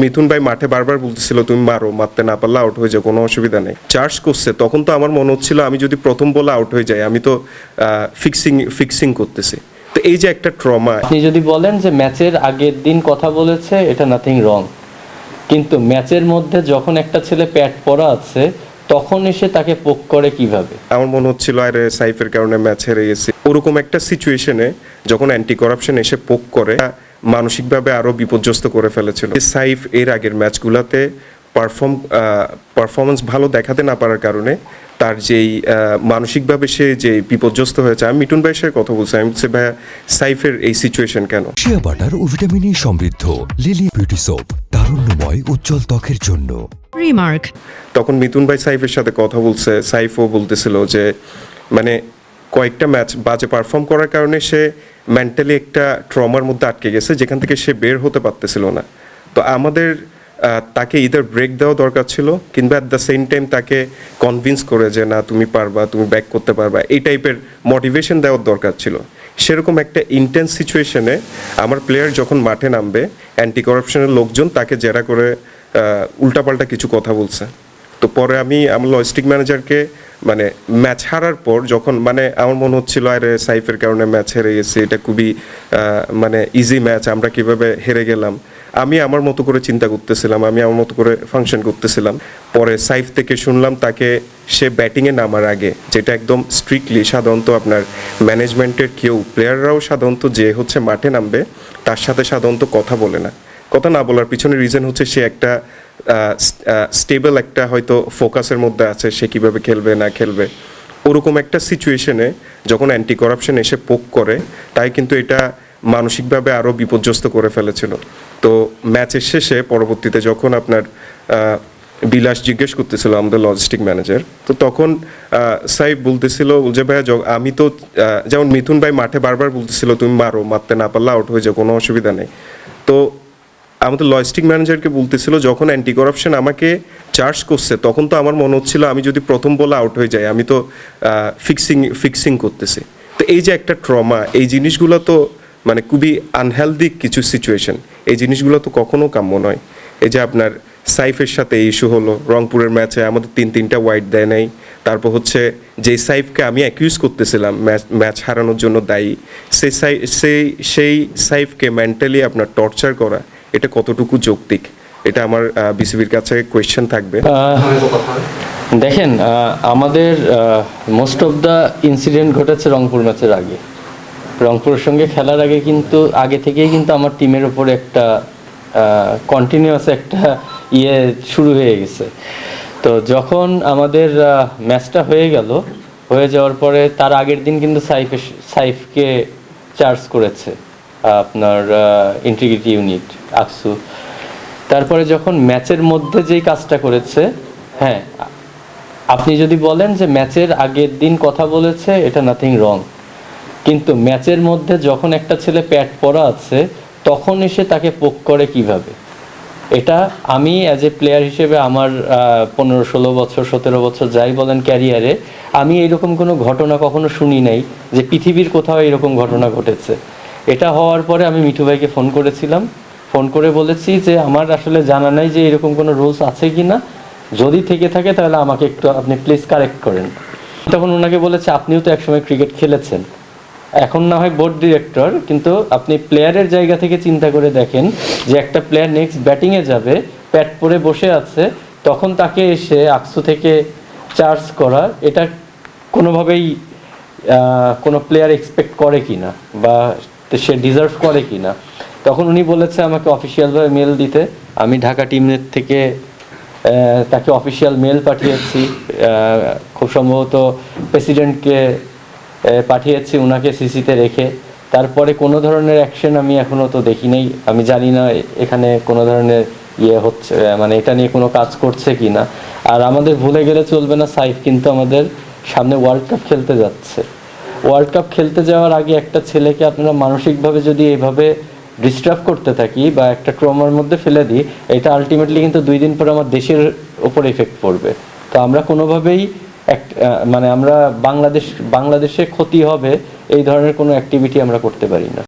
মিথুন ভাই মাঠে বারবার বলতেছিল তুমি মারো, মারতে না পারলে আউট হয়ে যাও, কোনো অসুবিধা নেই। চার্জ করছে তখন তো আমার মনে হচ্ছিল আমি যদি প্রথম বলে আউট হয়ে যাই আমি তো ফিক্সিং করতেছি। তো এই যে একটা ট্রমা। আপনি যদি বলেন যে ম্যাচের আগের দিন কথা বলেছে, এটা নাথিং রং, কিন্তু ম্যাচের মধ্যে যখন একটা ছেলে প্যাড পরা আছে তখন এসে তাকে পোক করে কিভাবে? আমার মনে হচ্ছিল আরে সাইফের কারণে ম্যাচ হেরে গেছি, ওরকম একটা সিচুয়েশনে যখন অ্যান্টি করাপশন এসে পোক করে মানসিকভাবে আরো বিপর্যস্ত করে ফেলেছিল। সাইফ এর আগের ম্যাচগুলোতে পারফরমেন্স ভালো দেখাতে না পারার কারণে তার যেই মানসিকভাবে সে যে বিপর্যস্ত হয়েছে। আমি মিঠুন ভাইয়ের সাথে কথা বলছি, আমি বলছি ভাইয়া সাইফের এই সিচুয়েশন কেন? শিয়া বাটার ও ভিটামিনে সমৃদ্ধ লিলি বিউটি সোপ, তারুণ্যময় উজ্জ্বল ত্বকের জন্য। রিমার্ক। তখন মিথুন ভাই সাইফের সাথে কথা বলছে, সাইফও বলতেছিল যে মানে কয়েকটা ম্যাচ বাজে পারফর্ম করার কারণে সে মেন্টালি একটা ট্রমার মধ্যে আটকে গেছে, যেখান থেকে সে বের হতে পারতেছিল না। তো আমাদের তাকে ইদার ব্রেক দেওয়া দরকার ছিল, কিংবা অ্যাট দ্য সেম টাইম তাকে কনভিন্স করে যে না তুমি পারবা, তুমি ব্যাক করতে পারবা, এই টাইপের মোটিভেশন দেওয়ার দরকার ছিল। সেরকম একটা ইন্টেন্স সিচুয়েশনে আমার প্লেয়ার যখন মাঠে নামবে, অ্যান্টি করাপশনের লোকজন তাকে জেরা করে উল্টাপাল্টা কিছু কথা বলছে। তো পরে আমি আমার লজিস্টিক ম্যানেজারকে মানে ম্যাচ হারার পর যখন মানে আমার মনে হচ্ছিল আরে সাইফের কারণে ম্যাচ হেরে গেছে, এটা খুবই মানে ইজি ম্যাচ, আমরা কিভাবে হেরে গেলাম, আমি আমার মতো করে চিন্তা করতেছিলাম, আমি আমার মতো করে ফাংশন করতেছিলাম। পরে সাইফ থেকে শুনলাম তাকে সে ব্যাটিংয়ে নামার আগে, যেটা একদম স্ট্রিক্টলি সাধারণত আপনার ম্যানেজমেন্টের কেউ প্লেয়াররাও সাধারণত যে হচ্ছে মাঠে নামবে তার সাথে সাধারণত কথা বলে না। কথা না বলার পিছনে রিজন হচ্ছে সে একটা স্টেবল একটা হয়তো ফোকাসের মধ্যে আছে, সে কীভাবে খেলবে না খেলবে। ওরকম একটা সিচুয়েশনে যখন অ্যান্টি করাপশন এসে পোক করে, তাই কিন্তু এটা মানসিকভাবে আরও বিপর্যস্ত করে ফেলেছিল। তো ম্যাচের শেষে পরবর্তীতে যখন আপনার বিলাস জিজ্ঞেস করতেছিল আমাদের লজিস্টিক ম্যানেজার, তো তখন সাইফ বলতেছিল যে ভাইয়া আমি তো যেমন মিথুন ভাই মাঠে বারবার বলতেছিল তুমি মারো, মারতে না পারলে আউট হয়ে যাও, কোনো অসুবিধা নেই। তো আমাদের লজিস্টিক ম্যানেজারকে বলতেছিল যখন অ্যান্টি করাপশন আমাকে চার্জ করছে তখন তো আমার মনে হচ্ছিল আমি যদি প্রথম বলে আউট হয়ে যাই আমি তো ফিক্সিং করতেছি। তো এই যে একটা ট্রমা, এই জিনিসগুলো তো মানে খুবই আনহেলদি কিছু সিচুয়েশন, এই জিনিসগুলো তো কখনো কাম্য নয়। এই যে আপনার সাইফের সাথে ইস্যু হলো, রংপুরের ম্যাচে আমাদের তিনটা ওয়াইড দেয় নাই। তারপর হচ্ছে যেই সাইফকে আমি অ্যাকিউজ করতেছিলাম ম্যাচ হারানোর জন্য দায়ী, সেই সাইফকে মেন্টালি আপনার টর্চার করা, এটা কতটুকু যৌক্তিক, এটা আমার বিসিবির কাছে কোয়েশ্চেন থাকবে। দেখেন, আমাদের মোস্ট অফ দ্য ইনসিডেন্ট ঘটেছে রংপুর ম্যাচের আগে। রংপুরের সঙ্গে খেলার আগে কিন্তু আগে থেকেই কিন্তু আমার টিমের ওপর একটা কন্টিনিউয়াস একটা শুরু হয়ে গেছে। তো যখন আমাদের ম্যাচটা হয়ে যাওয়ার পরে তার আগের দিন কিন্তু সাইফকে চার্জ করেছে আপনার ইন্টিগ্রিটি ইউনিট আকসু। তারপরে যখন ম্যাচের মধ্যে যেই কাজটা করেছে, হ্যাঁ আপনি যদি বলেন যে ম্যাচের আগের দিন কথা বলেছে, এটা নাথিং রং, কিন্তু ম্যাচের মধ্যে যখন একটা ছেলে প্যাড পরা আছে তখন এসে তাকে পোক করে কিভাবে? এটা আমি অ্যাজ এ প্লেয়ার হিসেবে আমার 15-16 বছর 17 বছর যাই বলেন ক্যারিয়ারে, আমি এরকম কোনো ঘটনা কখনো শুনি নাই যে পৃথিবীর কোথাও এরকম ঘটনা ঘটেছে। এটা হওয়ার পরে আমি মিঠু ভাইকে ফোন করেছিলাম, ফোন করে বলেছি যে আমার আসলে জানা নাই যে এরকম কোনো রুলস আছে কি না, যদি থেকে থাকে তাহলে আমাকে একটু আপনি প্লিজ কারেক্ট করেন। তখন ওনাকে বলেছে আপনিও তো একসময় ক্রিকেট খেলেছেন, এখন না হয় বোর্ড ডিরেক্টর, কিন্তু আপনি প্লেয়ারের জায়গা থেকে চিন্তা করে দেখেন যে একটা প্লেয়ার নেক্সট ব্যাটিংয়ে যাবে, প্যাড পরে বসে আছে, তখন তাকে এসে আকসু থেকে চার্জ করা, এটা কোনোভাবেই কোনো প্লেয়ার এক্সপেক্ট করে কি না বা সে ডিজার্ভ করে কি না। তখন উনি বলেছে আমাকে অফিসিয়ালভাবে মেল দিতে, আমি ঢাকা টিমের থেকে তাকে অফিসিয়াল মেল পাঠিয়েছি, খুব সম্ভবত প্রেসিডেন্টকে পাঠিয়েছি ওনাকে সিসিতে রেখে। তারপরে কোনো ধরনের অ্যাকশন আমি এখনও তো দেখি নাই, আমি জানি না এখানে কোনো ধরনের হচ্ছে, মানে এটা নিয়ে কোনো কাজ করছে কি না। আর আমাদের ভুলে গেলে চলবে না, সাইফ কিন্তু আমাদের সামনে ওয়ার্ল্ড কাপ খেলতে যাচ্ছে। ওয়ার্ল্ড কাপ খেলতে যাওয়ার আগে একটা ছেলেকে আপনারা মানসিকভাবে যদি এইভাবে ডিস্টার্ব করতে থাকি বা একটা ট্রমার মধ্যে ফেলে দিই, এটা আলটিমেটলি কিন্তু 2 দিন পরে আমার দেশের ওপর এফেক্ট পড়বে। তো আমরা কোনোভাবেই মানে আমরা বাংলাদেশে ক্ষতি হবে এই ধরনের কোনো অ্যাক্টিভিটি আমরা করতে পারি না।